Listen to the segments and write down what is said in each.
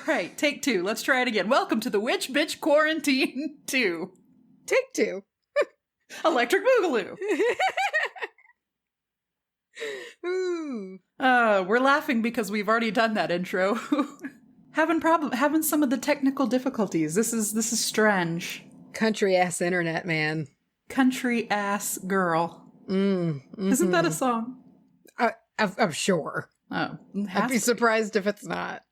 right, take two. Let's try it again. Welcome to the Witch Bitch Quarantine 2. Take two. Electric Boogaloo. Ooh. We're laughing because we've already done that intro. having some of the technical difficulties. This is strange. Country ass internet, man. Country ass girl. Isn't that a song? I'm sure. Oh, I'd be surprised if it's not.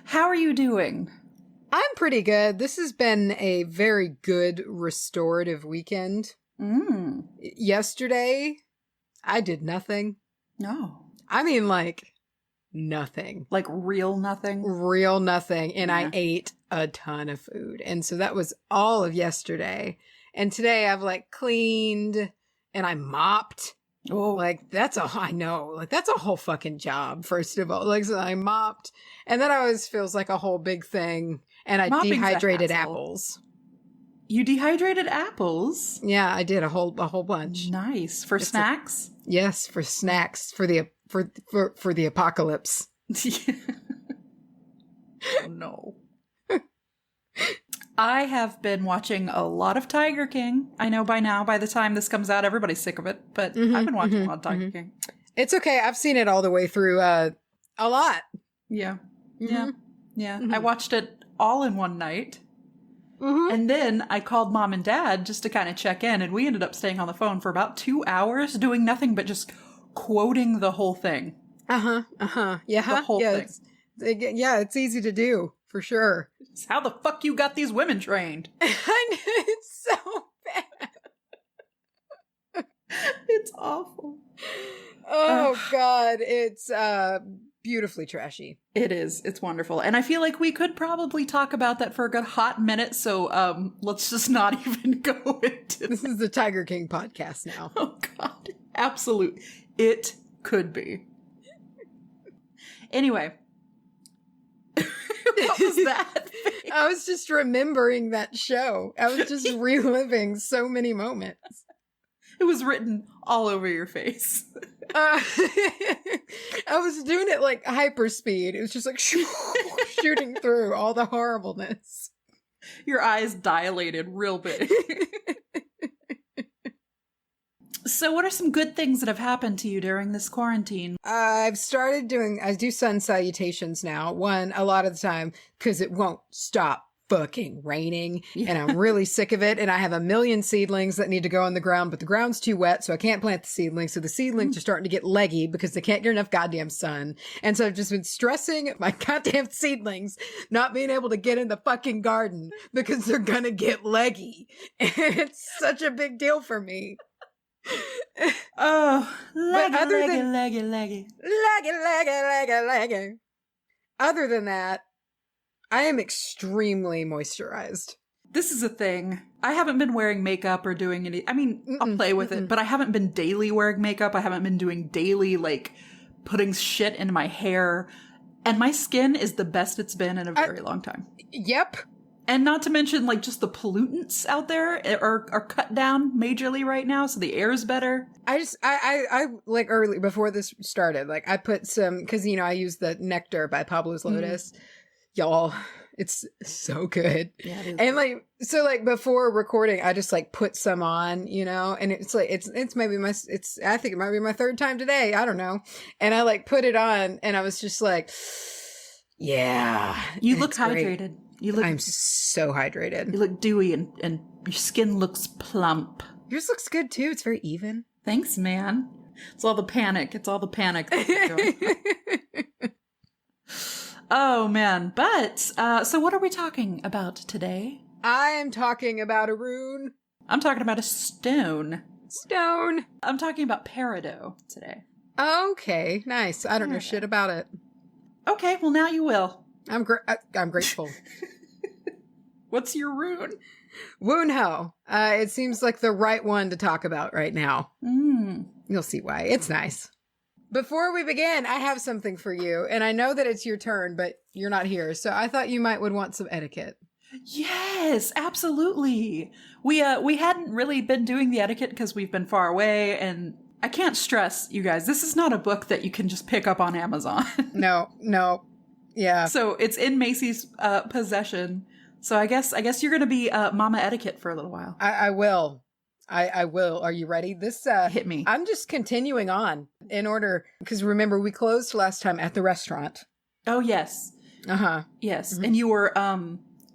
How are you doing? I'm pretty good. This has been a very good restorative weekend. Yesterday, I did nothing. No. I mean, like, nothing. Like real nothing? Real nothing. And I ate a ton of food. And so that was all of yesterday. And today I've like cleaned and I mopped. Oh, like that's a whole fucking job, first of all. Like, so I mopped, and that always feels like a whole big thing. And I dehydrated apples. You dehydrated apples? Yeah, I did a whole bunch. Nice. For snacks? Yes, for snacks for the apocalypse. Oh no. I have been watching a lot of Tiger King. I know by now, by the time this comes out, everybody's sick of it, but I've been watching a lot of Tiger King. It's okay. I've seen it all the way through a lot. Yeah. Yeah. I watched it all in one night. And then I called mom and dad just to kind of check in, and we ended up staying on the phone for about 2 hours doing nothing but just quoting the whole thing. Yeah. The whole thing. It's easy to do. For sure. It's how the fuck you got these women trained. I know, it's so bad. It's awful. Oh, God. It's beautifully trashy. It is. It's wonderful. And I feel like we could probably talk about that for a good hot minute. So let's just not even go into This is the Tiger King podcast now. Oh, God. Absolutely. It could be. Anyway. What was that? I was just remembering that show. I was just reliving so many moments. It was written all over your face. I was doing it like hyperspeed. It was just like shooting through all the horribleness. Your eyes dilated real big. So what are some good things that have happened to you during this quarantine? I do sun salutations now. One, a lot of the time, because it won't stop fucking raining. Yeah. And I'm really sick of it. And I have a million seedlings that need to go in the ground, but the ground's too wet, so I can't plant the seedlings. So the seedlings are starting to get leggy because they can't get enough goddamn sun. And so I've just been stressing my goddamn seedlings not being able to get in the fucking garden because they're gonna get leggy. And it's such a big deal for me. Oh, leggy. Other than that, I am extremely moisturized. This is a thing. I haven't been wearing makeup or doing any. I mean, I'll play with it, but I haven't been daily wearing makeup. I haven't been doing daily, like, putting shit in my hair. And my skin is the best it's been in a very long time. Yep. And not to mention, like, just the pollutants out there are cut down majorly right now, so the air is better. I like early, before this started, like, I put some, because, I use the Nectar by Pablos Lotus. Y'all, it's so good. Yeah, it is. And, like, so, like, before recording, I just, like, put some on, and it's, like, it's maybe I think it might be my third time today. I don't know. And I, like, put it on, and I was just like, yeah. You look hydrated. Great. I'm so hydrated. You look dewy and your skin looks plump. Yours looks good too. It's very even. Thanks, man. It's all the panic. Oh, man. But, so what are we talking about today? I am talking about a rune. I'm talking about a stone. I'm talking about Peridot today. Okay, nice. I don't know shit about it. Okay, well now you will. I'm grateful. What's your rune? Wunjo. It seems like the right one to talk about right now. You'll see why. It's nice. Before we begin, I have something for you, and I know that it's your turn, but you're not here, so I thought you would want some etiquette. Yes, absolutely. We hadn't really been doing the etiquette because we've been far away, and I can't stress, you guys, this is not a book that you can just pick up on Amazon. No. Yeah. So it's in Macy's possession. So I guess you're going to be Mama Etiquette for a little while. I will. I will. Are you ready? This hit me. I'm just continuing on in order, because remember, we closed last time at the restaurant. Oh, yes. Uh-huh. Yes. Mm-hmm. And you were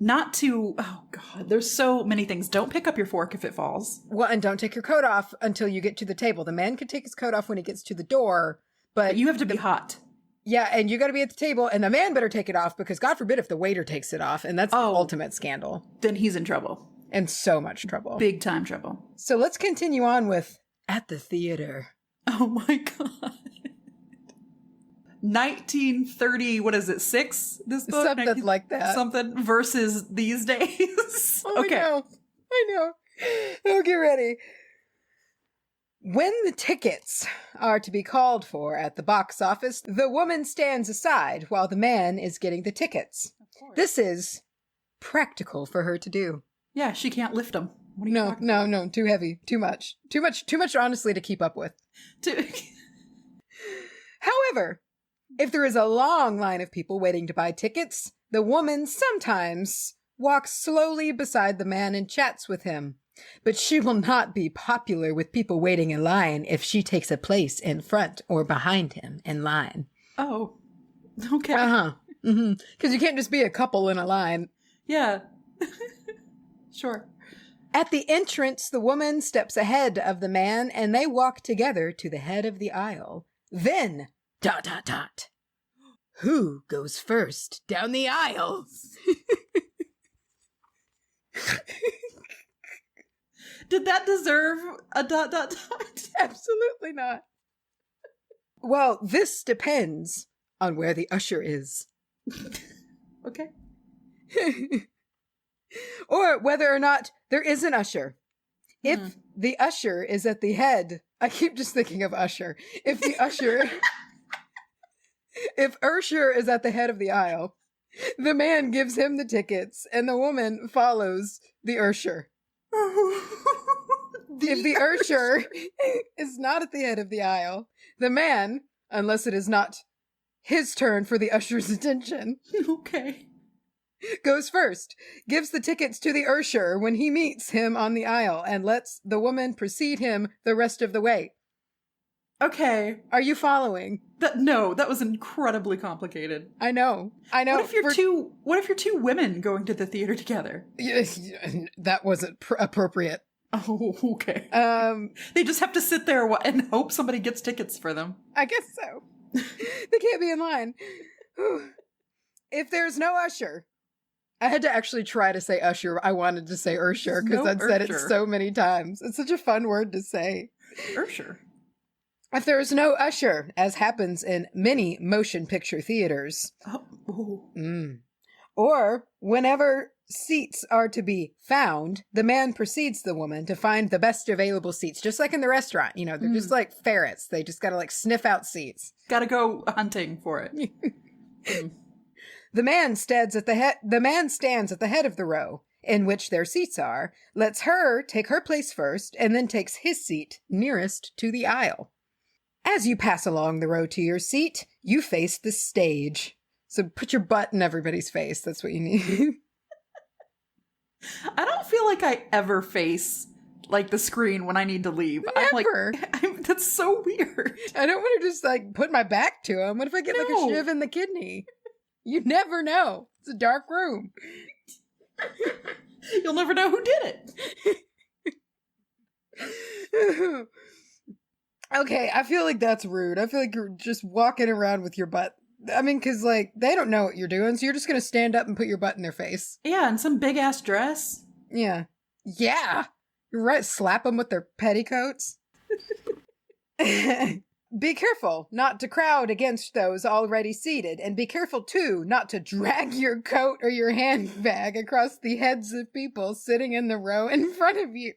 not to, oh God, there's so many things. Don't pick up your fork if it falls. Well, and don't take your coat off until you get to the table. The man can take his coat off when he gets to the door, but you have to be hot. Yeah, and you got to be at the table, and the man better take it off, because God forbid if the waiter takes it off, and that's the ultimate scandal. Then he's in trouble. And so much trouble. Big time trouble. So let's continue on with At the Theater. Oh my God. 1930, what is it, 6? This book? Something like that. Something versus these days. Oh, okay. I know. Oh, get ready. When the tickets are to be called for at the box office, the woman stands aside while the man is getting the tickets. This is practical for her to do. Yeah, she can't lift them. No, too heavy, too much, honestly, to keep up with. However, if there is a long line of people waiting to buy tickets, the woman sometimes walks slowly beside the man and chats with him. But she will not be popular with people waiting in line if she takes a place in front or behind him in line. Oh, okay. Uh-huh. Mm-hmm. Because you can't just be a couple in a line. Yeah. Sure. At the entrance, the woman steps ahead of the man and they walk together to the head of the aisle. Then, ... Who goes first down the aisle? Did that deserve a ... Absolutely not. Well, this depends on where the usher is. Okay. Or whether or not there is an usher. If the usher is at the head, I keep just thinking of Usher. If Usher is at the head of the aisle, the man gives him the tickets and the woman follows the Usher. If the Usher is not at the head of the aisle, the man, unless it is not his turn for the usher's attention, okay, goes first, gives the tickets to the Usher when he meets him on the aisle, and lets the woman precede him the rest of the way. Okay. Are you following? No, that was incredibly complicated. I know. What if you're two women going to the theater together? Yes, that wasn't appropriate. Oh, okay. They just have to sit there and hope somebody gets tickets for them. I guess so. They can't be in line. If there's no usher, I had to actually try to say usher. I wanted to say Usher because I'd said it so many times. It's such a fun word to say. Usher. If there's no usher, as happens in many motion picture theaters, or whenever seats are to be found, the man precedes the woman to find the best available seats. Just like in the restaurant, they're just like ferrets. They just gotta sniff out seats. Gotta go hunting for it. The man stands at the head of the row in which their seats are, lets her take her place first, and then takes his seat nearest to the aisle. As you pass along the row to your seat, you face the stage. So put your butt in everybody's face. That's what you need. I don't feel like I ever face the screen when I need to leave. Never. That's so weird. I don't want to just put my back to him. What if I get a shiv in the kidney? You never know. It's a dark room. You'll never know who did it. Okay, I feel like that's rude. I feel like you're just walking around with your butt. I mean, because, they don't know what you're doing, so you're just going to stand up and put your butt in their face. Yeah, in some big-ass dress. Yeah. Yeah! You're right, slap them with their petticoats. Be careful not to crowd against those already seated, and be careful, too, not to drag your coat or your handbag across the heads of people sitting in the row in front of you.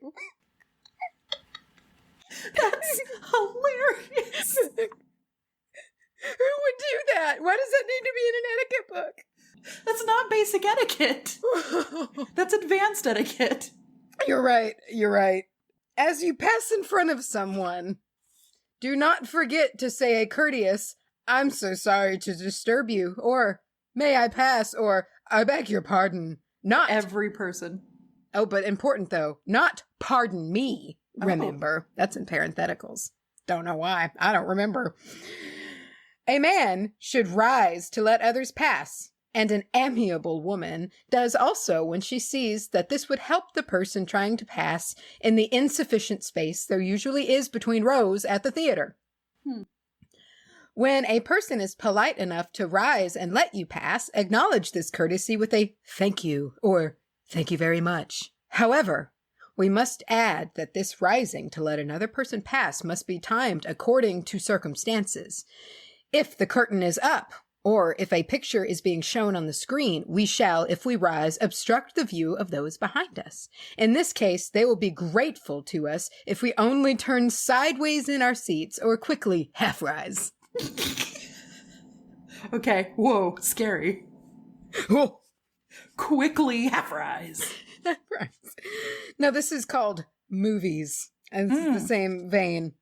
That's hilarious. Who would do that? Why does that need to be in an etiquette book? That's not basic etiquette. That's advanced etiquette. You're right. As you pass in front of someone, Do not forget to say a courteous, "I'm so sorry to disturb you," or "May I pass?" or "I beg your pardon." Not every person. Oh, but important though, not "pardon me." Remember, that's in parentheticals. Don't know why. I don't remember. A man should rise to let others pass, and an amiable woman does also when she sees that this would help the person trying to pass in the insufficient space there usually is between rows at the theater. When a person is polite enough to rise and let you pass, acknowledge this courtesy with a "thank you" or "thank you very much." However, we must add that this rising to let another person pass must be timed according to circumstances. If the curtain is up, or if a picture is being shown on the screen, we shall, if we rise, obstruct the view of those behind us. In this case, they will be grateful to us if we only turn sideways in our seats or quickly half rise. Okay, whoa, scary. Whoa. Quickly half rise. Now, this is called movies, and this is the same vein.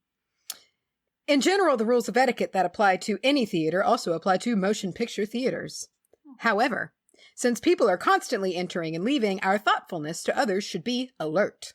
In general, the rules of etiquette that apply to any theater also apply to motion picture theaters. However, since people are constantly entering and leaving, our thoughtfulness to others should be alert.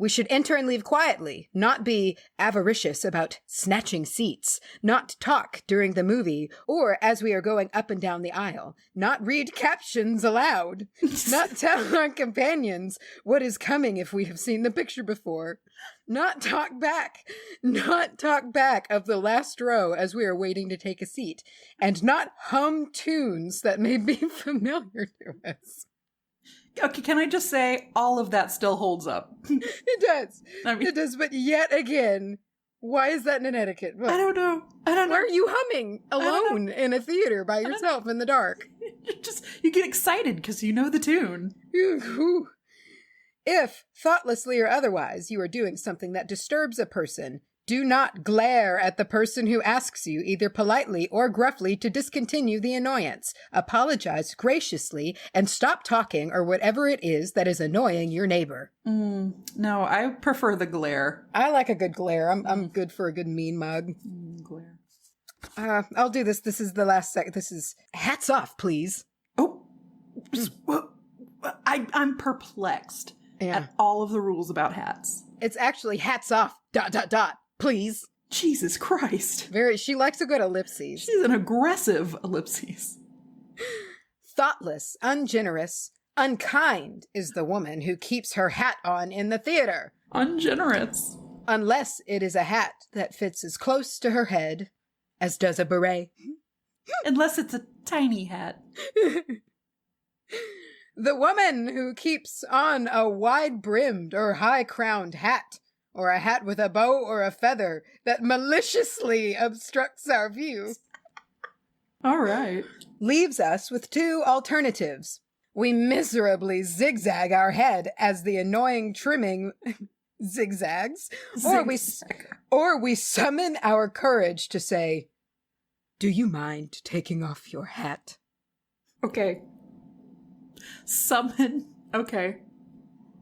We should enter and leave quietly, not be avaricious about snatching seats, not talk during the movie or as we are going up and down the aisle, not read captions aloud, not tell our companions what is coming if we have seen the picture before, not talk back of the last row as we are waiting to take a seat, and not hum tunes that may be familiar to us. Okay, can I just say all of that still holds up? It does. It does, but yet again, why is that an etiquette? I don't know. Why are you humming alone in a theater by yourself in the dark? You get excited because you know the tune. If, thoughtlessly or otherwise, you are doing something that disturbs a person, do not glare at the person who asks you, either politely or gruffly, to discontinue the annoyance. Apologize graciously and stop talking or whatever it is that is annoying your neighbor. No, I prefer the glare. I like a good glare. I'm good for a good mean mug. Glare. I'll do this. This is the last second. This is hats off, please. Oh, I'm perplexed at all of the rules about hats. It's actually hats off, ... Please. Jesus Christ. She likes a good ellipses. She's an aggressive ellipses. Thoughtless, ungenerous, unkind is the woman who keeps her hat on in the theater. Ungenerous. Unless it is a hat that fits as close to her head as does a beret. Unless it's a tiny hat. The woman who keeps on a wide-brimmed or high-crowned hat, or a hat with a bow or a feather that maliciously obstructs our view. All right. Leaves us with two alternatives. We miserably zigzag our head as the annoying trimming zigzags, or we summon our courage to say, "Do you mind taking off your hat?" Okay. Summon. Okay.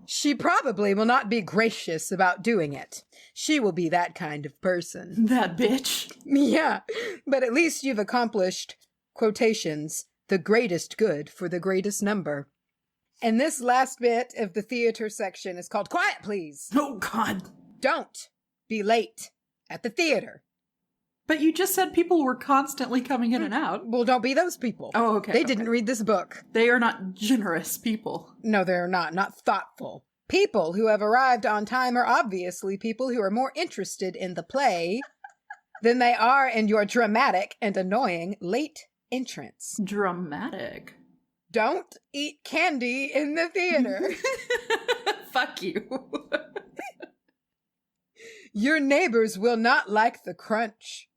She probably will not be gracious about doing it. She will be that kind of person. That bitch. Yeah, but at least you've accomplished, quotations, the greatest good for the greatest number. And this last bit of the theater section is called Quiet Please. Oh, God. Don't be late at the theater. But you just said people were constantly coming in and out. Well, don't be those people. Oh, okay. They didn't read this book. They are not generous people. No, they're not thoughtful. People who have arrived on time are obviously people who are more interested in the play than they are in your dramatic and annoying late entrance. Dramatic. Don't eat candy in the theater. Fuck you. Your neighbors will not like the crunch.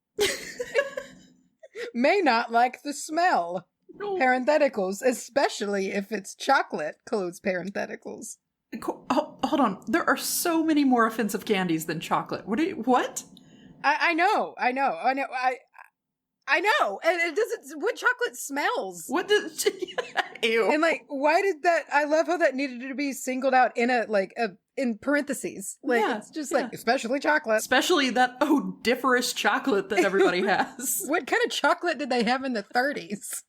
May not like the smell. No. Parentheticals, especially if it's chocolate. Close parentheticals. Oh, hold on. There are so many more offensive candies than chocolate. What? I know. I know. And it doesn't, what chocolate smells? What does, ew. And like, why did that, I love how that needed to be singled out in in parentheses. Like, Yeah, it's just like, especially chocolate. Especially that odoriferous chocolate that everybody has. What kind of chocolate did they have in the 30s?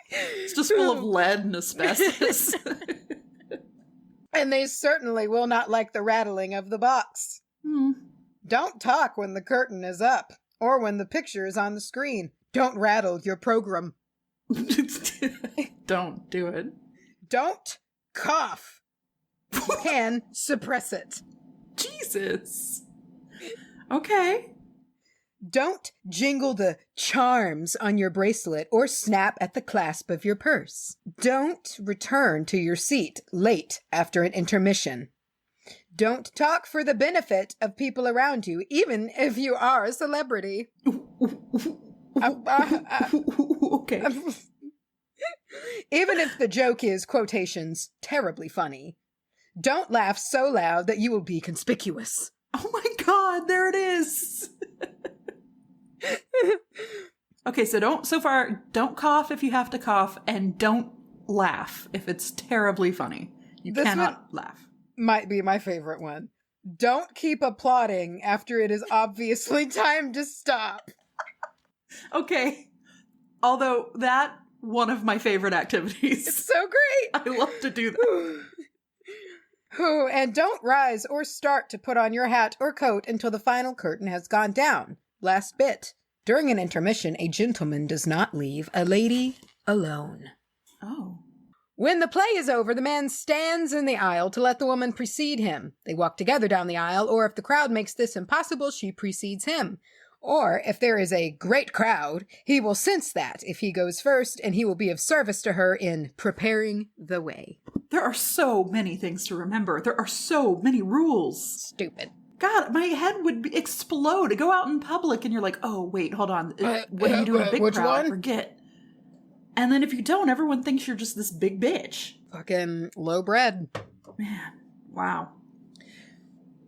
It's just full of lead and asbestos. And they certainly will not like the rattling of the box. Don't talk when the curtain is up or when the picture is on the screen. Don't rattle your program. Don't do it. Don't cough. You can suppress it. Jesus. Okay. Don't jingle the charms on your bracelet or snap at the clasp of your purse. Don't return to your seat late after an intermission. Don't talk for the benefit of people around you, even if you are a celebrity. Okay. Even if the joke is, quotations, terribly funny. Don't laugh so loud that you will be conspicuous. Oh my God, there it is. Okay, so don't cough if you have to cough, and don't laugh if it's terribly funny. You cannot laugh. Might be my favorite one. Don't keep applauding after it is obviously time to stop. Okay. Although that one of my favorite activities. It's so great. I love to do that. And don't rise or start to put on your hat or coat until the final curtain has gone down. Last bit. During an intermission, a gentleman does not leave a lady alone. Oh. When the play is over, the man stands in the aisle to let the woman precede him. They walk together down the aisle, or if the crowd makes this impossible, she precedes him. Or, if there is a great crowd, he will sense that if he goes first, and he will be of service to her in preparing the way. There are so many things to remember. There are so many rules. Stupid. God, my head would explode. Go out in public and you're like, oh, wait, hold on. What do you do in a big crowd? One? I forget. And then if you don't, everyone thinks you're just this big bitch. Fucking low bread. Man, wow.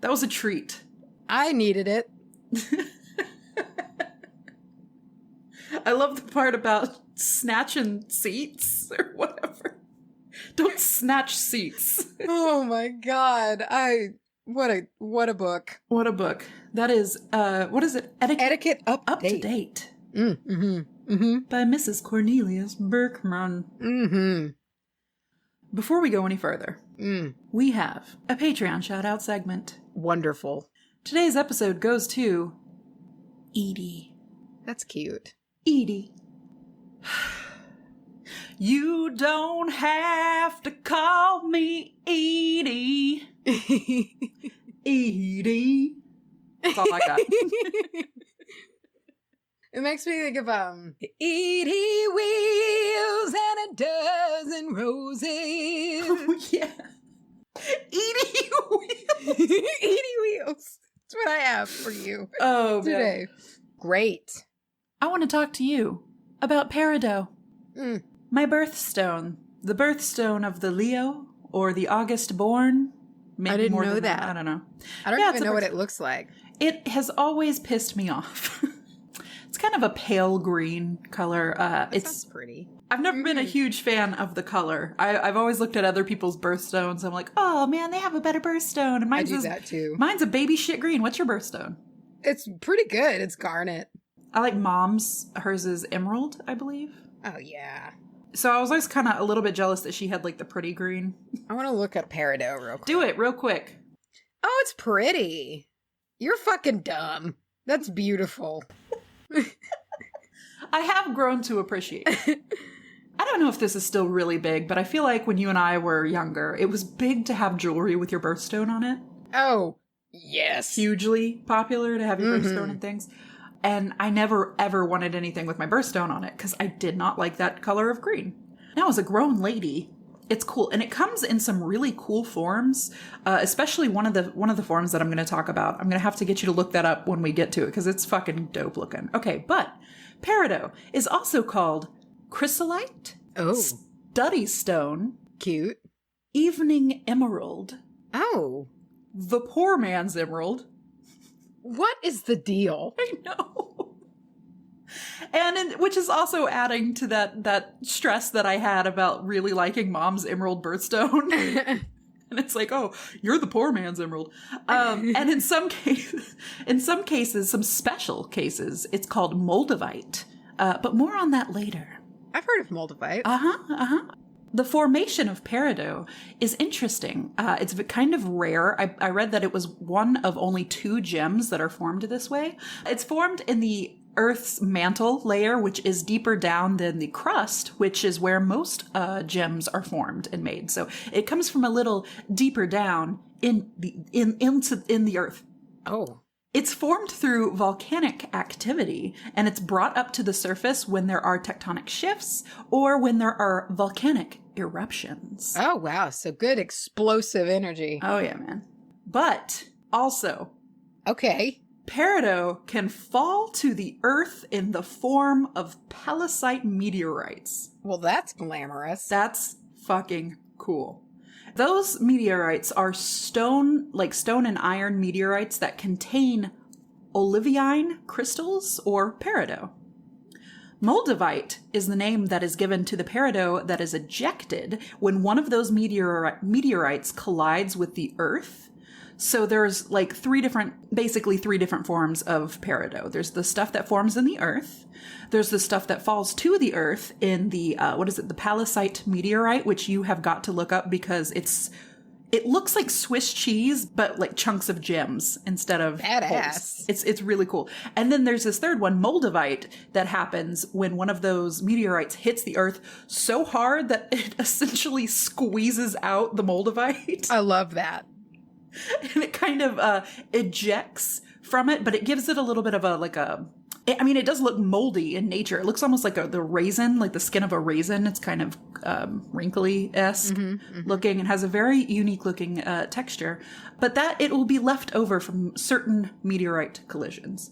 That was a treat. I needed it. I love the part about snatching seats or whatever. Don't snatch seats. Oh my God. What a book. What a book. That is, what is it? Etiquette Up to Date. Mm-hmm. By Mrs. Cornelius Berkman. Mm-hmm. Before we go any further, we have a Patreon shout-out segment. Wonderful. Today's episode goes to Edie. That's cute. Edie. You don't have to call me Edie. Edie. That's all I got. It makes me think of Edie Wheels and a dozen roses. Oh, yeah. Edie Wheels. Edie Wheels. That's what I have for you today. Man. Great. I want to talk to you about Peridot. My birthstone. The birthstone of the Leo or the August born. Maybe I didn't more know than that. I don't know. I don't even know what it looks like. It has always pissed me off. It's kind of a pale green color. It's pretty. I've never been a huge fan of the color. I've always looked at other people's birthstones. I'm like, oh man, they have a better birthstone. And I do that too. Mine's a baby shit green. What's your birthstone? It's pretty good. It's garnet. I like Mom's. Hers is emerald, I believe. Oh yeah. So I was always kind of a little bit jealous that she had like the pretty green. I want to look up Peridot real quick. Do it real quick. Oh, it's pretty. You're fucking dumb. That's beautiful. I have grown to appreciate it. I don't know if this is still really big, but I feel like when you and I were younger, it was big to have jewelry with your birthstone on it. Oh, yes. Hugely popular to have your birthstone and things. And I never, ever wanted anything with my birthstone on it because I did not like that color of green. Now, as a grown lady, it's cool. And it comes in some really cool forms, especially one of the forms that I'm going to talk about. I'm going to have to get you to look that up when we get to it because it's fucking dope looking. Okay, but Peridot is also called chrysolite, study stone, cute, evening emerald, the poor man's emerald. What is the deal? I know. Which is also adding to that stress that I had about really liking Mom's emerald birthstone. And it's like, oh, you're the poor man's emerald. And in some cases, some special cases, it's called moldavite. But more on that later. I've heard of moldavite. The formation of peridot is interesting. It's kind of rare. I read that it was one of only 2 gems that are formed this way. It's formed in the Earth's mantle layer, which is deeper down than the crust, which is where most gems are formed and made. So it comes from a little deeper down in the Earth. Oh. It's formed through volcanic activity, and it's brought up to the surface when there are tectonic shifts or when there are volcanic eruptions. Oh, wow. So good explosive energy. Oh, yeah, man. But also, okay, peridot can fall to the earth in the form of palisite meteorites. Well, that's glamorous. That's fucking cool. Those meteorites are stone and iron meteorites that contain olivine crystals or peridot. Moldavite is the name that is given to the peridot that is ejected when one of those meteorites collides with the earth. So there's like 3 different forms of peridot. There's the stuff that forms in the earth. There's the stuff that falls to the earth in the, the palisite meteorite, which you have got to look up because it looks like Swiss cheese, but like chunks of gems instead of badass. Holes. It's really cool. And then there's this third one, moldavite, that happens when one of those meteorites hits the earth so hard that it essentially squeezes out the moldavite. I love that. And it kind of ejects from it, but it gives it a little bit of it does look moldy in nature. It looks almost like the raisin, like the skin of a raisin. It's kind of wrinkly-esque looking and has a very unique looking texture, but that it will be left over from certain meteorite collisions.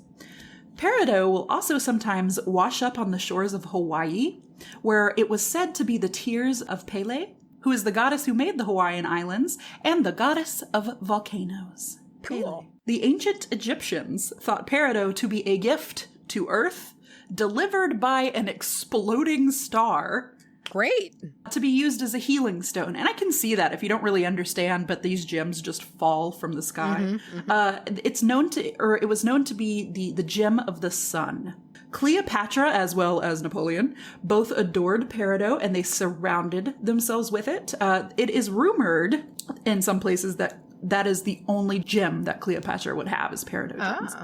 Peridot will also sometimes wash up on the shores of Hawaii, where it was said to be the tears of Pele, who is the goddess who made the Hawaiian Islands and the goddess of volcanoes. Cool. Pele. The ancient Egyptians thought peridot to be a gift to Earth delivered by an exploding star. Great. To be used as a healing stone. And I can see that if you don't really understand, but these gems just fall from the sky. It was known to be the gem of the sun. Cleopatra, as well as Napoleon, both adored peridot and they surrounded themselves with it. It is rumored in some places that is the only gem that Cleopatra would have is peridot gems.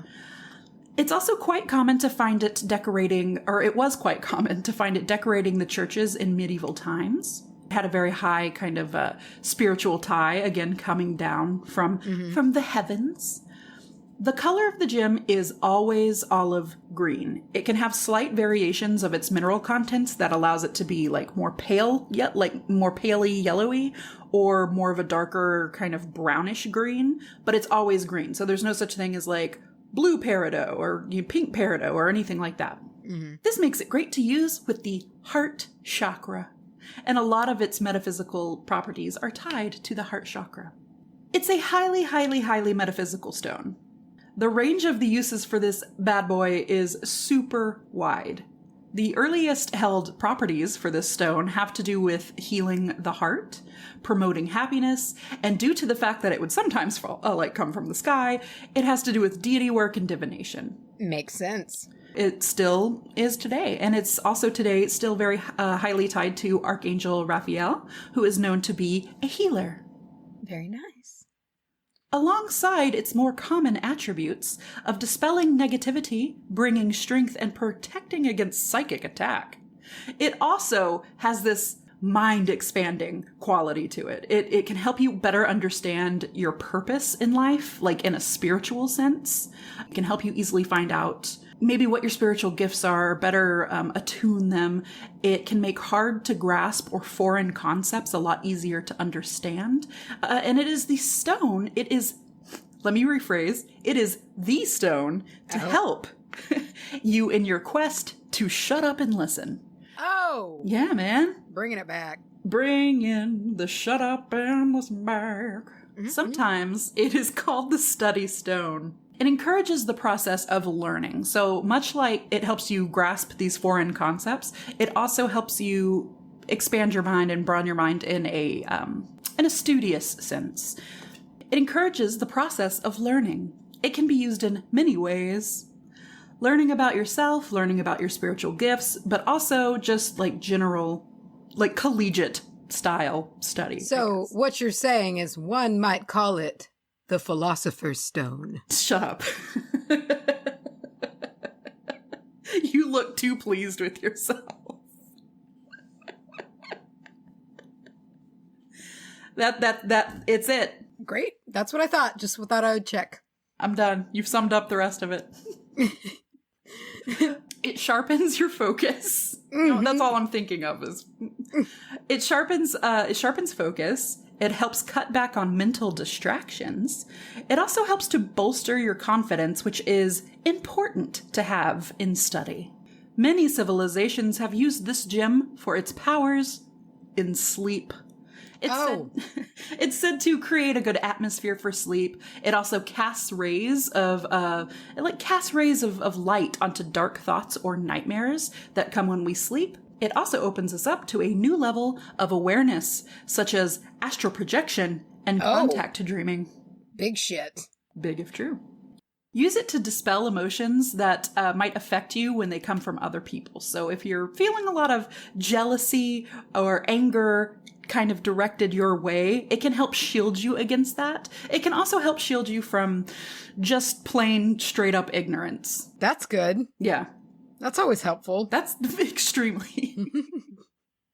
It's also quite common to find it it was quite common to find it decorating the churches in medieval times. It had a very high kind of spiritual tie, again, coming down from the heavens. The color of the gem is always olive green. It can have slight variations of its mineral contents that allows it to be like more pale, yet like more palely yellowy, or more of a darker kind of brownish green, but it's always green. So there's no such thing as like blue peridot or pink peridot or anything like that. This makes it great to use with the heart chakra, and a lot of its metaphysical properties are tied to the heart chakra. It's a highly, highly, highly metaphysical stone. The range of the uses for this bad boy is super wide. The earliest held properties for this stone have to do with healing the heart, promoting happiness, and due to the fact that it would sometimes come from the sky, it has to do with deity work and divination. Makes sense. It still is today, and it's also today still very highly tied to Archangel Raphael, who is known to be a healer. Very nice. Alongside its more common attributes of dispelling negativity, bringing strength, and protecting against psychic attack, it also has this mind-expanding quality to it. It can help you better understand your purpose in life, like in a spiritual sense. It can help you easily find out maybe what your spiritual gifts are, better attune them. It can make hard to grasp or foreign concepts a lot easier to understand. And it is the stone, let me rephrase, it is the stone to help you in your quest to shut up and listen. Oh! Yeah, man. Bringing it back. Bringing the shut up and listen back. Sometimes it is called the study stone. It encourages the process of learning. So much like it helps you grasp these foreign concepts, it also helps you expand your mind and broaden your mind in a studious sense. It encourages the process of learning. It can be used in many ways. Learning about yourself, learning about your spiritual gifts, but also just like general, like collegiate style study. So what you're saying is one might call it the Philosopher's Stone. Shut up. You look too pleased with yourself. It's it. Great. That's what I thought. Just thought I would check. I'm done. You've summed up the rest of it. It sharpens your focus. No, that's all I'm thinking of is it sharpens focus. It helps cut back on mental distractions. It also helps to bolster your confidence, which is important to have in study. Many civilizations have used this gem for its powers in sleep. It's said to create a good atmosphere for sleep. It also casts rays of light onto dark thoughts or nightmares that come when we sleep. It also opens us up to a new level of awareness, such as astral projection and contact dreaming. Big shit. Big if true. Use it to dispel emotions that might affect you when they come from other people. So if you're feeling a lot of jealousy or anger kind of directed your way, it can help shield you against that. It can also help shield you from just plain straight up ignorance. That's good. Yeah. That's always helpful. That's extremely.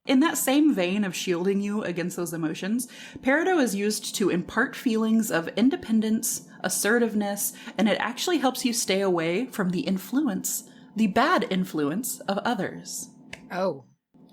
In that same vein of shielding you against those emotions, Peridot is used to impart feelings of independence, assertiveness, and it actually helps you stay away from the bad influence of others. Oh.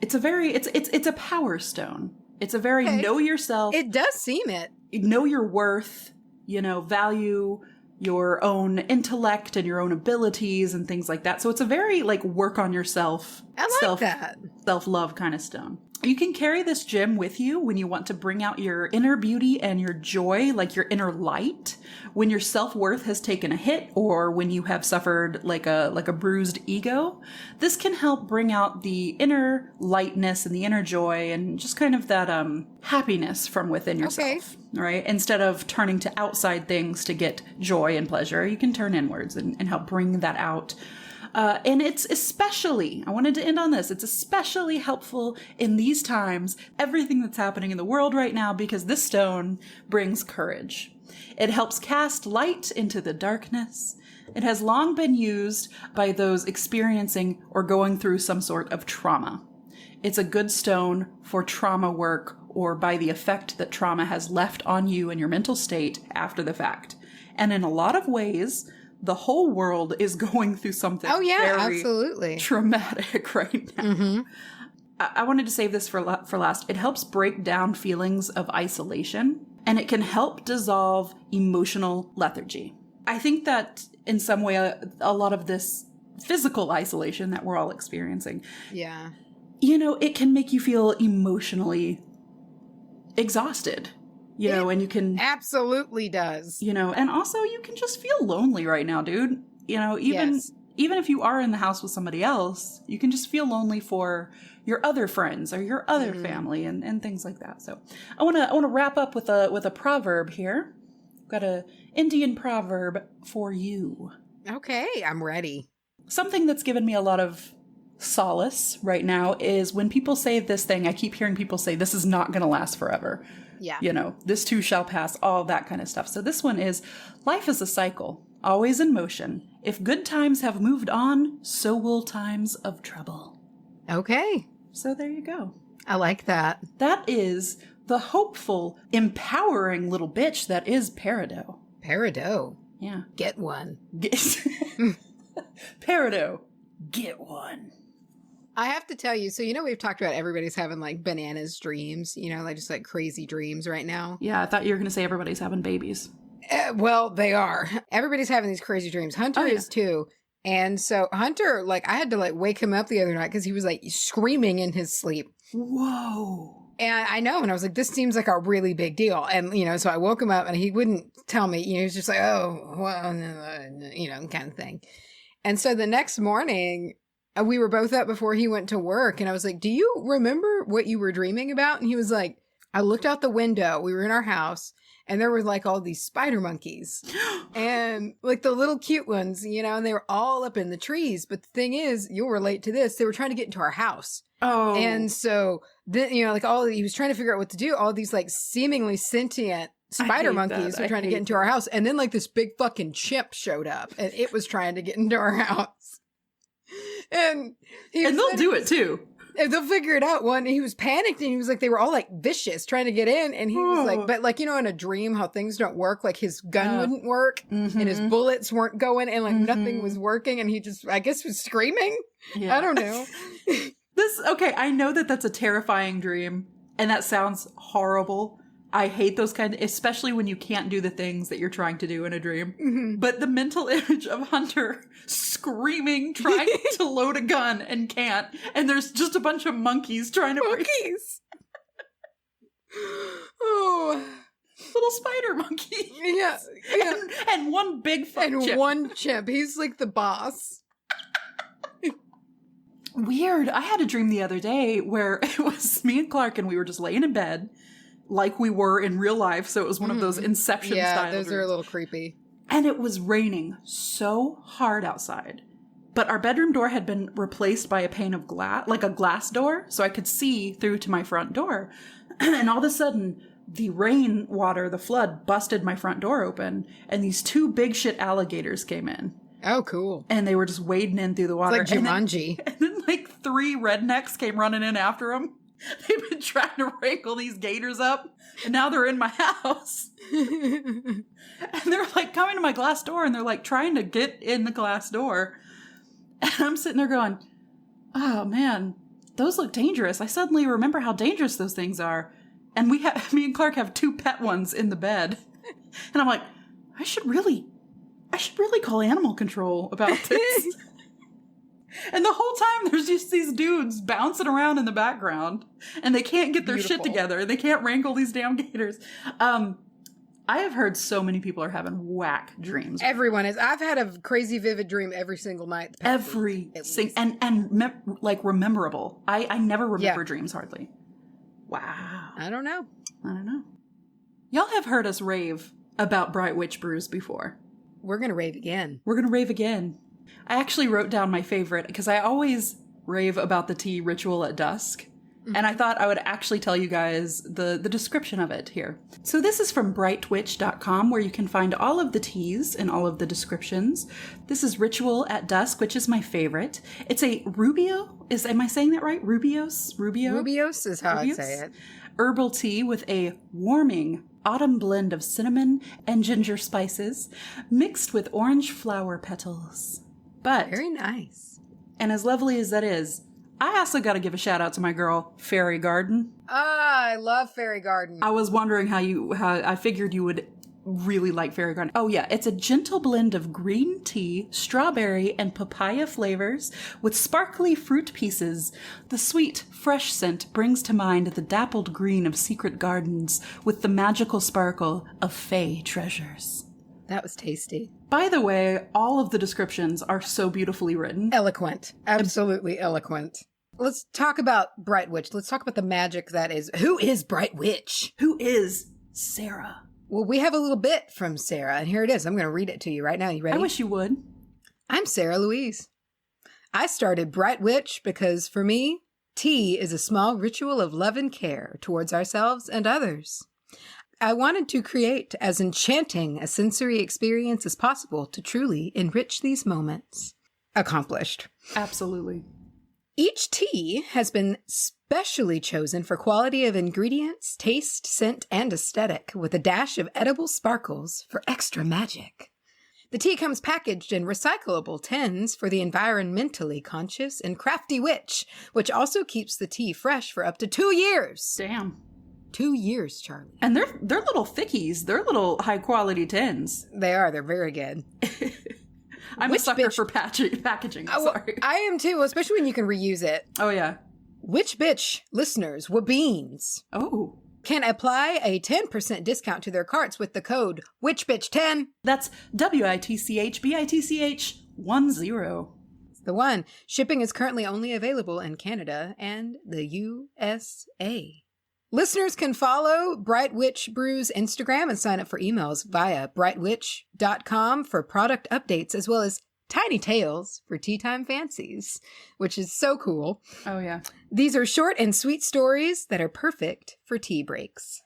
It's a power stone. It's a very know yourself. It does seem it. Know your worth, value your own intellect and your own abilities and things like that. So it's a very work on yourself, self-love kind of stone. You can carry this gem with you when you want to bring out your inner beauty and your joy, like your inner light, when your self-worth has taken a hit or when you have suffered like a bruised ego. This can help bring out the inner lightness and the inner joy and just kind of that happiness from within yourself, right? Instead of turning to outside things to get joy and pleasure, you can turn inwards and help bring that out. And it's especially, I wanted to end on this, it's especially helpful in these times, everything that's happening in the world right now, because this stone brings courage. It helps cast light into the darkness. It has long been used by those experiencing or going through some sort of trauma. It's a good stone for trauma work or by the effect that trauma has left on you and your mental state after the fact. And in a lot of ways, the whole world is going through something very absolutely traumatic right now. Mm-hmm. I wanted to save this for last. It helps break down feelings of isolation, and it can help dissolve emotional lethargy. I think that in some way, a lot of this physical isolation that we're all experiencing, it can make you feel emotionally exhausted. And you can... Absolutely does. And also you can just feel lonely right now, dude. Even if you are in the house with somebody else, you can just feel lonely for your other friends or your other family and things like that. So I want to wrap up with a proverb here. I've got a Indian proverb for you. Okay, I'm ready. Something that's given me a lot of solace right now is when people say this thing, I keep hearing people say, this is not going to last forever. Yeah. This too shall pass, all that kind of stuff. So this one is, life is a cycle, always in motion. If good times have moved on, so will times of trouble. Okay. So there you go. I like that. That is the hopeful, empowering little bitch that is Peridot. Peridot? Yeah. Get one. Peridot, get one. I have to tell you, so we've talked about everybody's having bananas dreams, just crazy dreams right now. Yeah, I thought you were going to say everybody's having babies. Well, they are. Everybody's having these crazy dreams. Hunter is too. And so Hunter, like, I had to like wake him up the other night because he was like screaming in his sleep. Whoa. And I know, and I was like, this seems like a really big deal. And, you know, so I woke him up and he wouldn't tell me, you know, he was just like, oh, well, you know, kind of thing. And so the next morning, we were both up before he went to work. And I was like, do you remember what you were dreaming about? And he was like, I looked out the window. We were in our house and there were like all these spider monkeys and like the little cute ones, you know, and they were all up in the trees. But the thing is, you'll relate to this. They were trying to get into our house. Oh. And so then, you know, like he was trying to figure out what to do. All these like seemingly sentient spider monkeys were trying to get into our house. And then like this big fucking chimp showed up and it was trying to get into our house. And they'll do it too. And they'll figure it out. He was panicked and he was like, they were all like vicious trying to get in. And he was like, but like, you know, in a dream, how things don't work, like his gun wouldn't work and his bullets weren't going and like nothing was working. And he just, I guess, was screaming. Yeah. I don't know. Okay, I know that that's a terrifying dream and that sounds horrible. I hate those especially when you can't do the things that you're trying to do in a dream. Mm-hmm. But the mental image of Hunter screaming, trying to load a gun and can't, and there's just a bunch of monkeys trying to monkeys. Oh, little spider monkey. Yeah. And one big fucking chimp. One chimp. He's like the boss. Weird. I had a dream the other day where it was me and Clark and we were just laying in bed like we were in real life. So it was one of those Inception style Yeah, those dreams. are a little creepy. And it was raining so hard outside. But our bedroom door had been replaced by a pane of glass, like a glass door, so I could see through to my front door. And all of a sudden, the rain water, the flood, busted my front door open, and these two big shit alligators came in. Oh, cool. And they were just wading in through the water. It's like Jumanji. And then like 3 rednecks came running in after them. They've been trying to wrangle these gators up, and now they're in my house. And they're like coming to my glass door, and they're like trying to get in the glass door. And I'm sitting there going, oh man, those look dangerous. I suddenly remember how dangerous those things are. And me and Clark have 2 pet ones in the bed. And I'm like, I should really call animal control about this. And the whole time there's just these dudes bouncing around in the background and they can't get their shit together. They can't wrangle these damn gators. I have heard so many people are having whack dreams. Everyone is. I've had a crazy vivid dream every single night. Like rememberable. I never remember dreams hardly. Wow. I don't know. Y'all have heard us rave about Bright Witch Brews before. We're going to rave again. I actually wrote down my favorite because I always rave about the tea Ritual at Dusk. Mm-hmm. And I thought I would actually tell you guys the description of it here. So this is from brightwitch.com, where you can find all of the teas and all of the descriptions. This is Ritual at Dusk, which is my favorite. It's a Rubio. Am I saying that right? Rubios? Rubios is how I say it. Herbal tea with a warming autumn blend of cinnamon and ginger spices mixed with orange flower petals. But very nice. And as lovely as that is, I also got to give a shout out to my girl, Fairy Garden. I love Fairy Garden. I was wondering how I figured you would really like Fairy Garden. Oh yeah, it's a gentle blend of green tea, strawberry, and papaya flavors with sparkly fruit pieces. The sweet, fresh scent brings to mind the dappled green of secret gardens with the magical sparkle of fey treasures. That was tasty. By the way, all of the descriptions are so beautifully written. Eloquent. Absolutely eloquent. Let's talk about Bright Witch. Let's talk about the magic that is. Who is Bright Witch? Who is Sarah? Well, we have a little bit from Sarah, and here it is. I'm going to read it to you right now. You ready? I wish you would. I'm Sarah Louise. I started Bright Witch because, for me, tea is a small ritual of love and care towards ourselves and others. I wanted to create as enchanting a sensory experience as possible to truly enrich these moments. Accomplished. Absolutely. Each tea has been specially chosen for quality of ingredients, taste, scent, and aesthetic, with a dash of edible sparkles for extra magic. The tea comes packaged in recyclable tins for the environmentally conscious and crafty witch, which also keeps the tea fresh for up to 2 years. Damn. 2 years, Charlie. And they're little thickies. They're little high-quality tins. They are. They're very good. I'm a sucker for packaging. Sorry. I am too, especially when you can reuse it. Oh, yeah. Which bitch listeners, wbeans, can apply a 10% discount to their carts with the code WHICHBITCH10. That's WITCHBITCH10. The one. Shipping is currently only available in Canada and the USA. Listeners can follow Bright Witch Brews Instagram and sign up for emails via brightwitch.com for product updates, as well as tiny tales for tea time fancies, which is so cool. Oh, yeah. These are short and sweet stories that are perfect for tea breaks.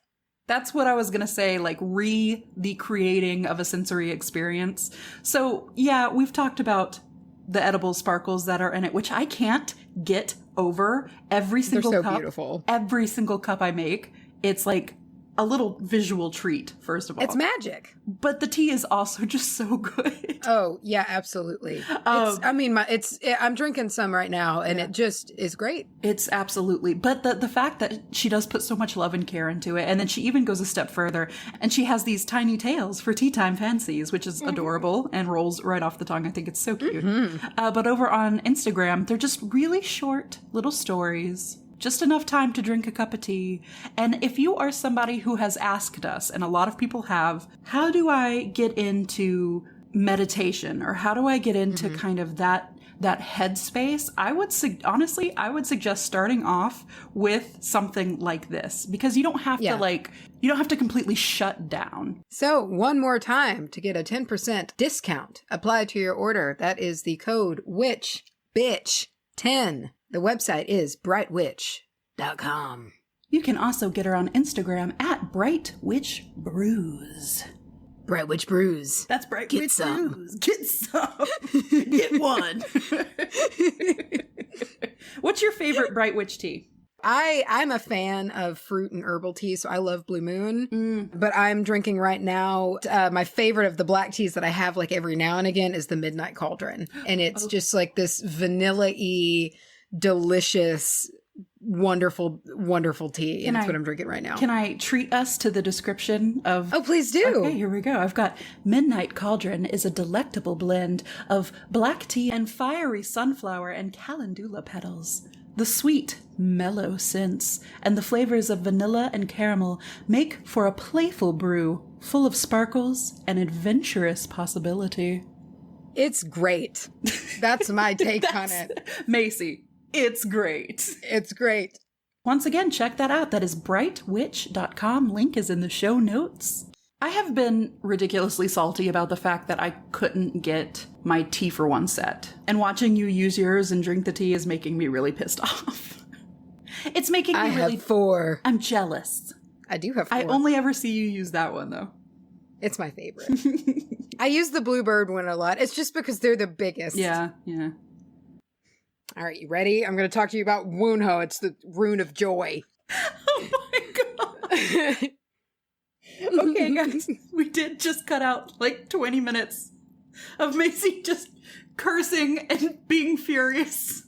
That's what I was going to say, like the creating of a sensory experience. So, yeah, we've talked about the edible sparkles that are in it, which I can't get over. Every single They're so cup, beautiful. Every single cup I make, it's like a little visual treat, first of all. It's magic. But the tea is also just so good. Oh, yeah, absolutely. I'm drinking some right now, and it just is great. It's absolutely. But the fact that she does put so much love and care into it, and then she even goes a step further, and she has these tiny tales for tea time fancies, which is adorable and rolls right off the tongue. I think it's so cute. But over on Instagram, they're just really short little stories. Just enough time to drink a cup of tea. And if you are somebody who has asked us, and a lot of people have, how do I get into meditation? Or how do I get into kind of that headspace? I would suggest starting off with something like this, because you don't have to completely shut down. So one more time to get a 10% discount applied to your order. That is the code WHICHBITCH10. The website is brightwitch.com. You can also get her on Instagram at Bright Witch Brews. Bright Witch Brews. That's Bright Witch Brews. Get some. Get one. What's your favorite Bright Witch tea? I'm a fan of fruit and herbal tea, so I love Blue Moon. But I'm drinking right now, my favorite of the black teas that I have like every now and again is the Midnight Cauldron. And it's just like this vanilla-y, delicious, wonderful, wonderful tea. And that's what I'm drinking right now. Can I treat us to the description of... Oh, please do. Okay, here we go. I've got Midnight Cauldron is a delectable blend of black tea and fiery sunflower and calendula petals. The sweet, mellow scents and the flavors of vanilla and caramel make for a playful brew full of sparkles and adventurous possibility. It's great. That's my take on it. Macy, it's great. It's great. Once again, check that out. That is brightwitch.com. Link is in the show notes. I have been ridiculously salty about the fact that I couldn't get my tea for one set. And watching you use yours and drink the tea is making me really pissed off. It's making me really... I have 4. I'm jealous. I do have 4. I only ever see you use that one, though. It's my favorite. I use the Bluebird one a lot. It's just because they're the biggest. Yeah, yeah. All right, you ready? I'm going to talk to you about Wunjo. It's the rune of joy. Oh my god. Okay, guys, we did just cut out like 20 minutes of Macy just cursing and being furious.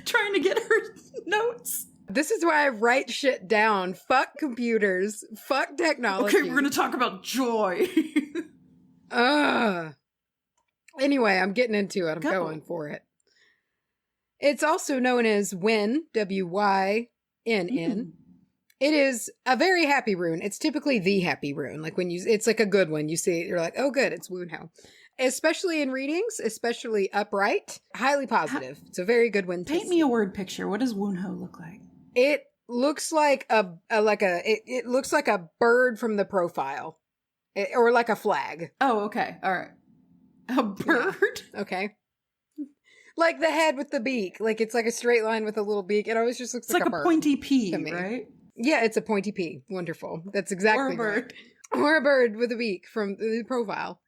Trying to get her notes. This is why I write shit down. Fuck computers. Fuck technology. Okay, we're going to talk about joy. Anyway, I'm getting into it. I'm going for it. It's also known as Wyn, W-Y-N-N. It is a very happy rune. It's typically the happy rune. Like when it's like a good one. You see it, you're like, oh good, it's Wunjo. Especially in readings, especially upright, highly positive. It's a very good one. Paint me a word picture. What does Wunjo look like? It looks like it looks like a bird from the profile, or like a flag. Oh, okay, all right. A bird? Yeah. Okay. Like the head with the beak. Like it's like a straight line with a little beak. It always just looks like a bird. It's like a pointy P, right? Yeah, it's a pointy P. Wonderful. That's exactly Or a bird. Right. Or a bird with a beak from the profile.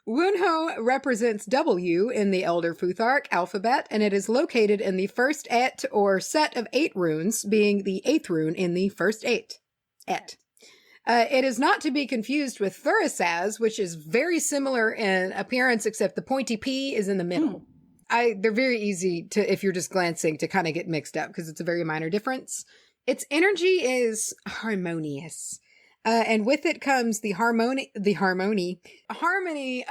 Wunjo represents W in the Elder Futhark alphabet, and it is located in the first et, or set of 8 runes, being the 8th rune in the first 8. Et. It is not to be confused with Thurisaz, which is very similar in appearance, except the pointy P is in the middle. They're very easy to, if you're just glancing, to kind of get mixed up because it's a very minor difference. Its energy is harmonious. And with it comes the harmony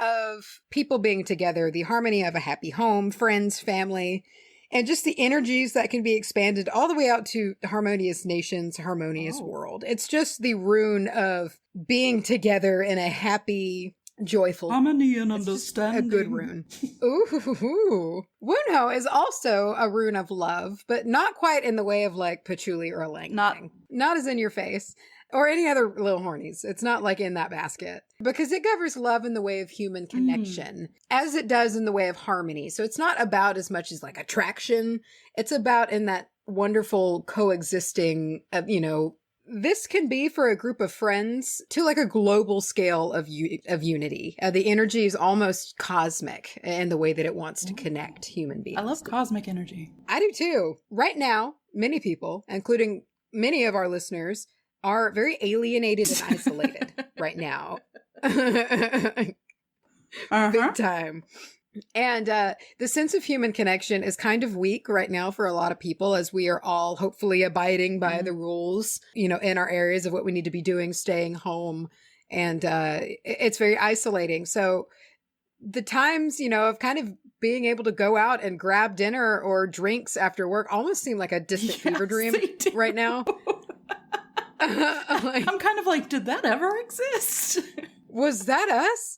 of people being together, the harmony of a happy home, friends, family, and just the energies that can be expanded all the way out to harmonious nations, harmonious world. It's just the rune of being together in a happy, joyful, harmony and understanding. A good rune. Ooh. Wunjo is also a rune of love, but not quite in the way of like patchouli or ylang. Not as in your face. Or any other little hornies. It's not like in that basket. Because it governs love in the way of human connection, as it does in the way of harmony. So it's not about as much as like attraction. It's about in that wonderful coexisting of, this can be for a group of friends to like a global scale of unity. The energy is almost cosmic in the way that it wants to connect human beings. I love cosmic energy. I do too. Right now, many people, including many of our listeners, are very alienated and isolated right now. Big time. And the sense of human connection is kind of weak right now for a lot of people, as we are all hopefully abiding by the rules, in our areas of what we need to be doing, staying home. And it's very isolating. So the times, of kind of being able to go out and grab dinner or drinks after work almost seem like a distant fever dream right now. I'm kind of like, did that ever exist? Was that us?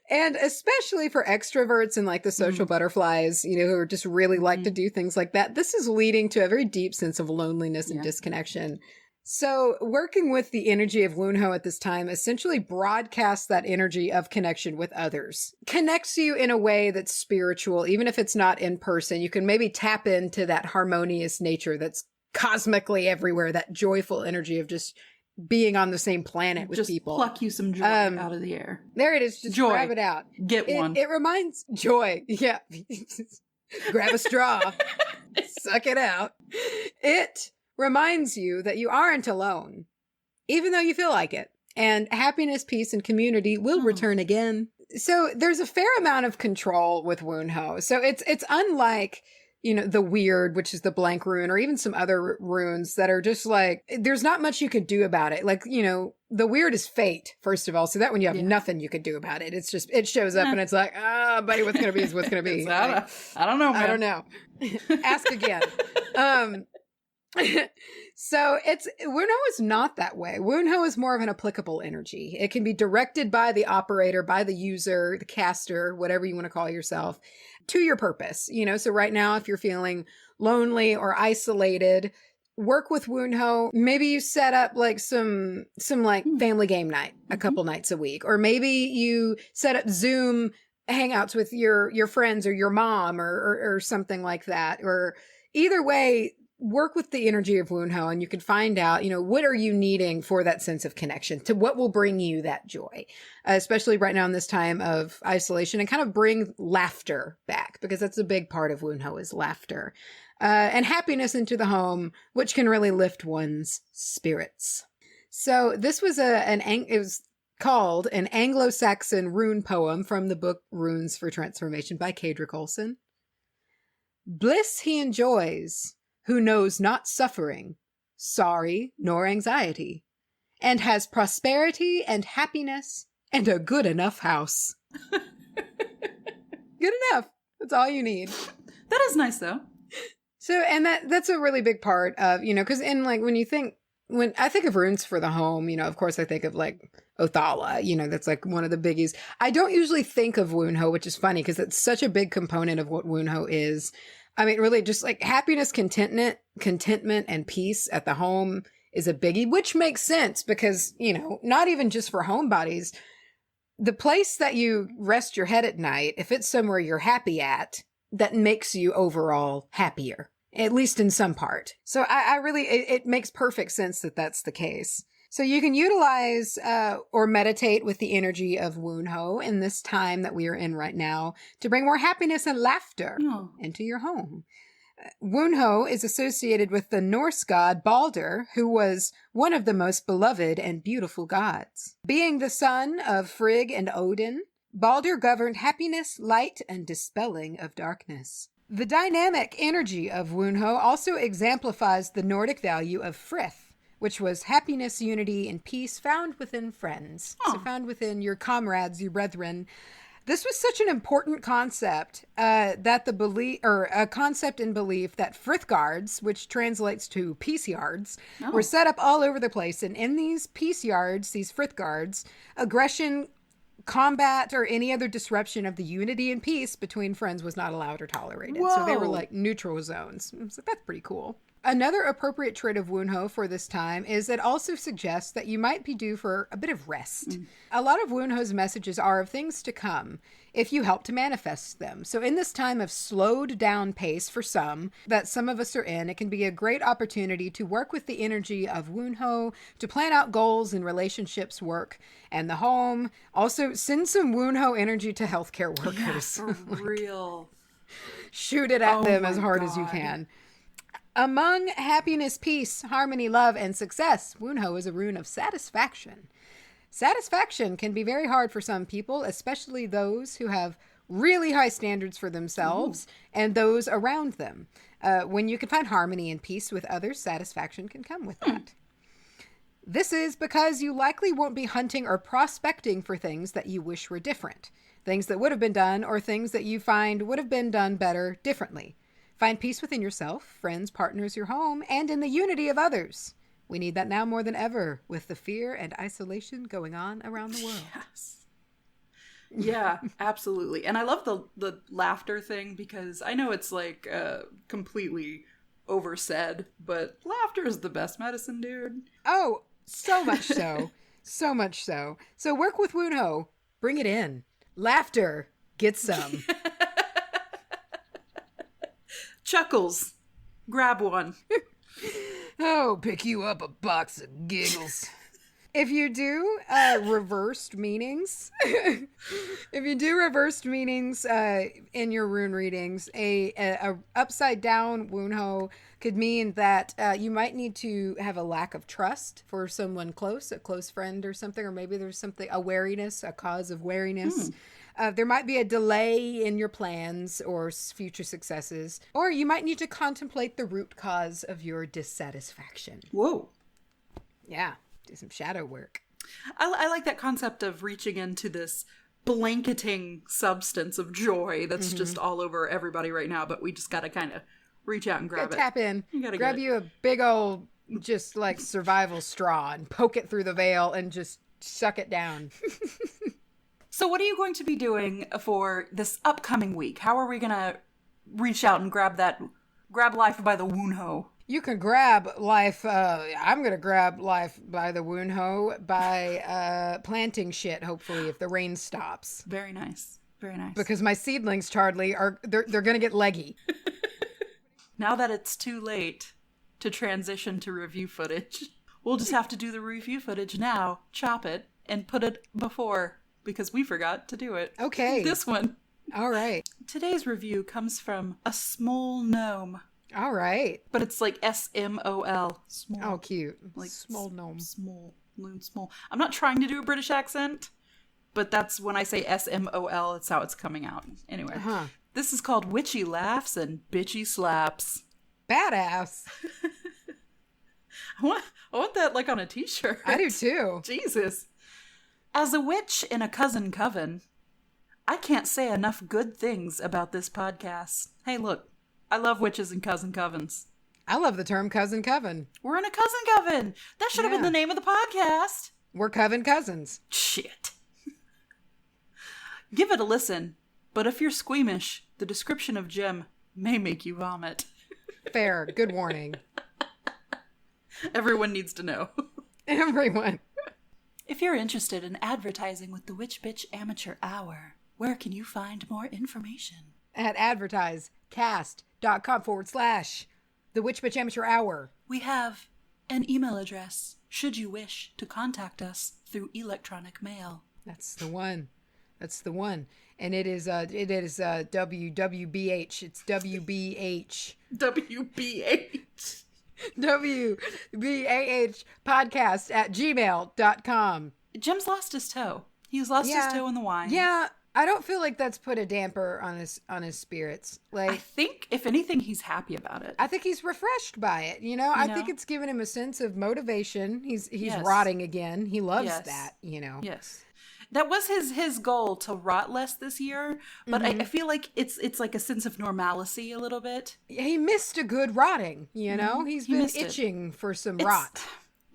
And especially for extroverts and like the social butterflies, who are just really like to do things like that, this is leading to a very deep sense of loneliness and disconnection. So working with the energy of Wunjo at this time essentially broadcasts that energy of connection with others. Connects you in a way that's spiritual, even if it's not in person. You can maybe tap into that harmonious nature that's cosmically everywhere, that joyful energy of just being on the same planet with people. Pluck you some joy out of the air. There it is. Just joy. Grab it out. Get one. It reminds joy. Yeah. Grab a straw. Suck it out. It reminds you that you aren't alone, even though you feel like it. And happiness, peace, and community will return again. So there's a fair amount of control with Wunjo. So it's unlike the weird, which is the blank rune, or even some other runes that are just like, there's not much you could do about it. Like, the weird is fate, first of all. So that when you have nothing you could do about it, it's just, it shows up and it's like, buddy, what's going to be is what's going to be. I don't know, man. I don't know. Ask again. So Wunjo is not that way. Wunjo is more of an applicable energy. It can be directed by the operator, by the user, the caster, whatever you want to call yourself, to your purpose. So right now, if you're feeling lonely or isolated, work with Wunjo. Maybe you set up like some like family game night a couple nights a week, or maybe you set up Zoom hangouts with your friends or your mom or something like that. Or either way, work with the energy of Wunjo and you can find out, what are you needing for that sense of connection, to what will bring you that joy, especially right now in this time of isolation, and kind of bring laughter back, because that's a big part of Wunjo is laughter, and happiness into the home, which can really lift one's spirits. So this was it was called an Anglo-Saxon rune poem from the book Runes for Transformation by Kadrick Olson. Bliss he enjoys who knows not suffering, sorry, nor anxiety, and has prosperity and happiness and a good enough house. Good enough. That's all you need. That is nice, though. So, and that's a really big part of, because in like, when I think of runes for the home, of course I think of like Othala, that's like one of the biggies. I don't usually think of Wunjo, which is funny because it's such a big component of what Wunjo is. I mean, really just like happiness, contentment, and peace at the home is a biggie, which makes sense because, not even just for homebodies, the place that you rest your head at night, if it's somewhere you're happy at, that makes you overall happier, at least in some part. So I really, it makes perfect sense that that's the case. So you can utilize or meditate with the energy of Wunjo in this time that we are in right now to bring more happiness and laughter into your home. Wunjo is associated with the Norse god Balder, who was one of the most beloved and beautiful gods. Being the son of Frigg and Odin, Balder governed happiness, light, and dispelling of darkness. The dynamic energy of Wunjo also exemplifies the Nordic value of frith, which was happiness, unity, and peace found within friends. Oh. So found within your comrades, your brethren. This was such an important concept that a concept and belief that frithgards, which translates to peace yards, were set up all over the place. And in these peace yards, these frithgards, aggression, combat, or any other disruption of the unity and peace between friends was not allowed or tolerated. Whoa. So they were like neutral zones. So that's pretty cool. Another appropriate trait of Wunjo for this time is it also suggests that you might be due for a bit of rest. A lot of Wunjo's messages are of things to come if you help to manifest them. So in this time of slowed down pace for some, that some of us are in, it can be a great opportunity to work with the energy of Wunjo, to plan out goals in relationships, work, and the home. Also, send some Wunjo energy to healthcare workers. Yeah, for real. Shoot it at them as hard as you can. Among happiness, peace, harmony, love, and success, Wunjo is a rune of satisfaction. Satisfaction can be very hard for some people, especially those who have really high standards for themselves and those around them. When you can find harmony and peace with others, satisfaction can come with that. This is because you likely won't be hunting or prospecting for things that you wish were different, things that would have been done or things that you find would have been done better differently. Find peace within yourself, friends, partners, your home, and in the unity of others. We need that now more than ever with the fear and isolation going on around the world. Yes. Yeah, absolutely. And I love the laughter thing because I know it's like completely oversaid, but laughter is the best medicine, dude. Oh, so much so. So much so. So work with Wunjo. Bring it in. Laughter. Get some. Chuckles. Grab one. Oh, pick you up a box of giggles. If you do reversed meanings, in your rune readings, a upside down Wunjo could mean that you might need to have a lack of trust for someone close, a close friend or something, or maybe there's something, a wariness, a cause of wariness. There might be a delay in your plans or future successes, or you might need to contemplate the root cause of your dissatisfaction. Whoa. Yeah, do some shadow work. I like that concept of reaching into this blanketing substance of joy that's just all over everybody right now, but we just got to kind of reach out and grab it. Tap in. Grab you a big old, just like survival straw and poke it through the veil and just suck it down. So what are you going to be doing for this upcoming week? How are we going to reach out and grab life by the Wunjo? You can grab life. I'm going to grab life by the Wunjo by planting shit, hopefully, if the rain stops. Very nice. Very nice. Because my seedlings, Chardley, they're going to get leggy. Now that it's too late to transition to review footage, we'll just have to do the review footage now, chop it, and put it before, because we forgot to do it. Okay. This one. All right. Today's review comes from a small gnome. All right. But it's like SMOL. Small. Oh, cute. Like small gnome. Small. Loon small. I'm not trying to do a British accent, but that's when I say SMOL, it's how it's coming out. Anyway. This is called Witchy Laughs and Bitchy Slaps. Badass. I want that like on a t-shirt. I do too. Jesus. As a witch in a cousin coven, I can't say enough good things about this podcast. Hey, look, I love witches and cousin covens. I love the term cousin coven. We're in a cousin coven. That should have been the name of the podcast. We're coven cousins. Shit. Give it a listen, but if you're squeamish, the description of Jim may make you vomit. Fair. Good warning. Everyone needs to know. Everyone. If you're interested in advertising with the Witch Bitch Amateur Hour, where can you find more information? At advertisecast.com/the Witch Bitch Amateur Hour. We have an email address, should you wish to contact us through electronic mail. That's the one. That's the one. And it is WWBH. It's WBH. WBH. WBAH podcast at gmail.com. Jim's lost his toe. He's lost his toe in the wine. Yeah. I don't feel like that's put a damper on his spirits. I Like, think, if anything, he's happy about it. I think he's refreshed by it. I think it's given him a sense of motivation. He's Yes. rotting again. He loves Yes. that. Yes. That was his goal, to rot less this year, but I feel like it's like a sense of normalcy a little bit. He missed a good rotting. He's He been missed it. itching for some rot.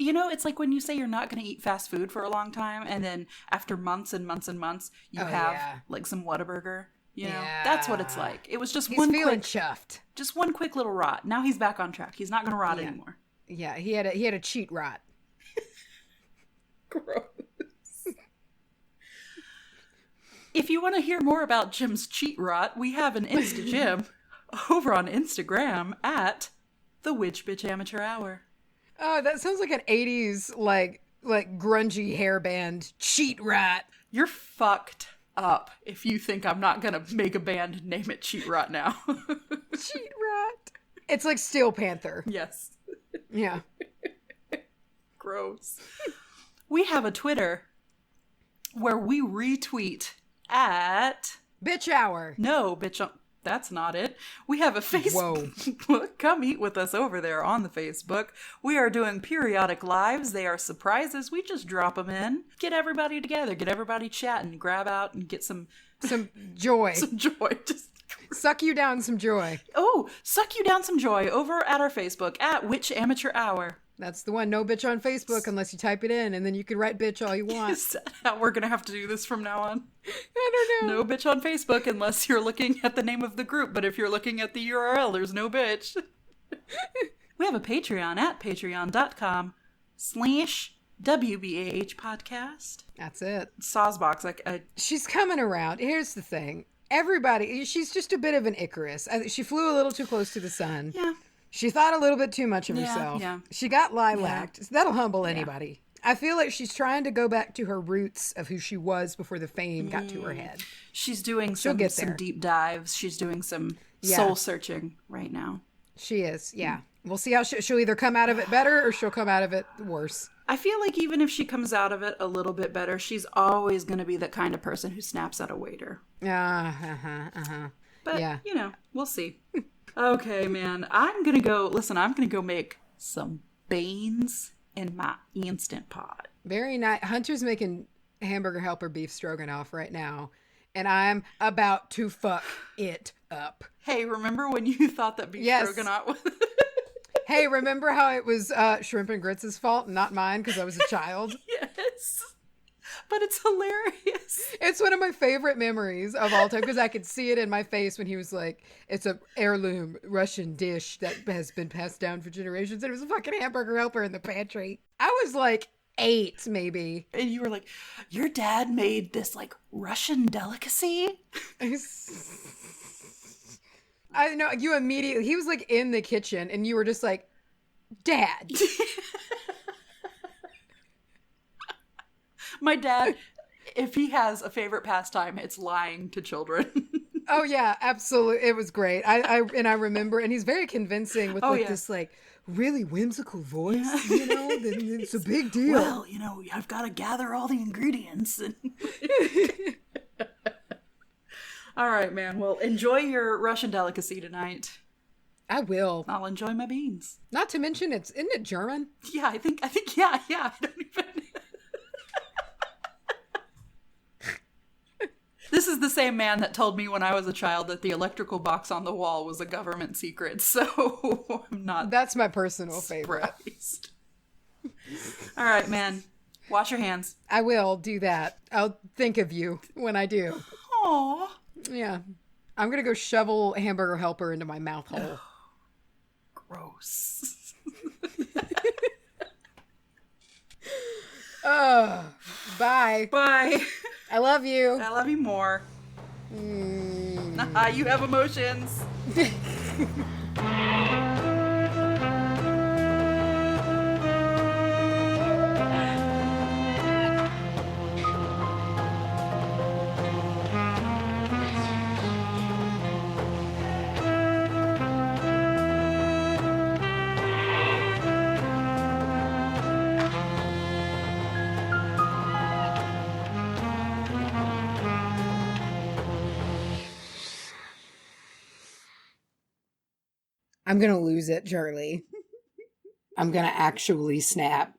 It's like when you say you're not going to eat fast food for a long time, and then after months and months and months, you have like some Whataburger. That's what it's like. It was just He's one feeling quick, chuffed. just one quick little rot. Now he's back on track. He's not going to rot anymore. Yeah, he had a cheat rot. Gross. If you want to hear more about Jim's cheat rot, we have an Insta Jim over on Instagram at the Witch Bitch Amateur Hour. Oh, that sounds like an 80s like grungy hair band. Cheat rot. You're fucked up if you think I'm not gonna make a band and name it Cheat Rot now. Cheat rot. It's like Steel Panther. Yes. Yeah. Gross. We have a Twitter where we retweet at... Bitch hour. No, bitch. That's not it. We have a Facebook. Whoa. Come eat with us over there on the Facebook. We are doing periodic lives. They are surprises. We just drop them in. Get everybody together. Get everybody chatting. Grab out and get some joy. some joy. Just suck you down some joy. Oh, suck you down some joy over at our Facebook at Witch Amateur Hour. That's the one. No bitch on Facebook unless you type it in, and then you can write bitch all you want. Is that how we're going to have to do this from now on? I don't know. No bitch on Facebook unless you're looking at the name of the group, but if you're looking at the URL, there's no bitch. We have a Patreon at patreon.com/wbahpodcast. That's it. Sawsbox. She's coming around. Here's the thing. Everybody, she's just a bit of an Icarus. She flew a little too close to the sun. Yeah. She thought a little bit too much of herself. Yeah. She got lilac. That'll humble anybody. I feel like she's trying to go back to her roots of who she was before the fame got to her head. She's doing some deep dives. She's doing some soul searching right now. She is, yeah. We'll see how she'll either come out of it better or she'll come out of it worse. I feel like even if she comes out of it a little bit better, she's always going to be the kind of person who snaps at a waiter. But, we'll see. Okay, man. I'm going to go make some beans in my Instant Pot. Very nice. Hunter's making hamburger helper beef stroganoff right now, and I'm about to fuck it up. Hey, remember when you thought that beef stroganoff was... Hey, remember how it was Shrimp and Grits' fault and not mine because I was a child? Yes. But it's hilarious. It's one of my favorite memories of all time because I could see it in my face when he was like, it's a heirloom Russian dish that has been passed down for generations. And it was a fucking hamburger helper in the pantry. I was like 8, maybe. And you were like, your dad made this like Russian delicacy? I know, you immediately, he was like in the kitchen and you were just like, Dad. My dad, if he has a favorite pastime, it's lying to children. Oh yeah, absolutely. It was great. I remember, and he's very convincing with this like really whimsical voice. Yeah. It's a big deal. Well, I've got to gather all the ingredients. All right, man. Well, enjoy your Russian delicacy tonight. I will. I'll enjoy my beans. Not to mention, isn't it German? Yeah, I think, yeah. I don't even. This is the same man that told me when I was a child that the electrical box on the wall was a government secret, so I'm not. That's my personal favorite. All right, man. Wash your hands. I will do that. I'll think of you when I do. Aww. Yeah. I'm going to go shovel hamburger helper into my mouth hole. Gross. Bye. Bye. I love you. I love you more. You have emotions. I'm going to lose it, Charlie. I'm going to actually snap.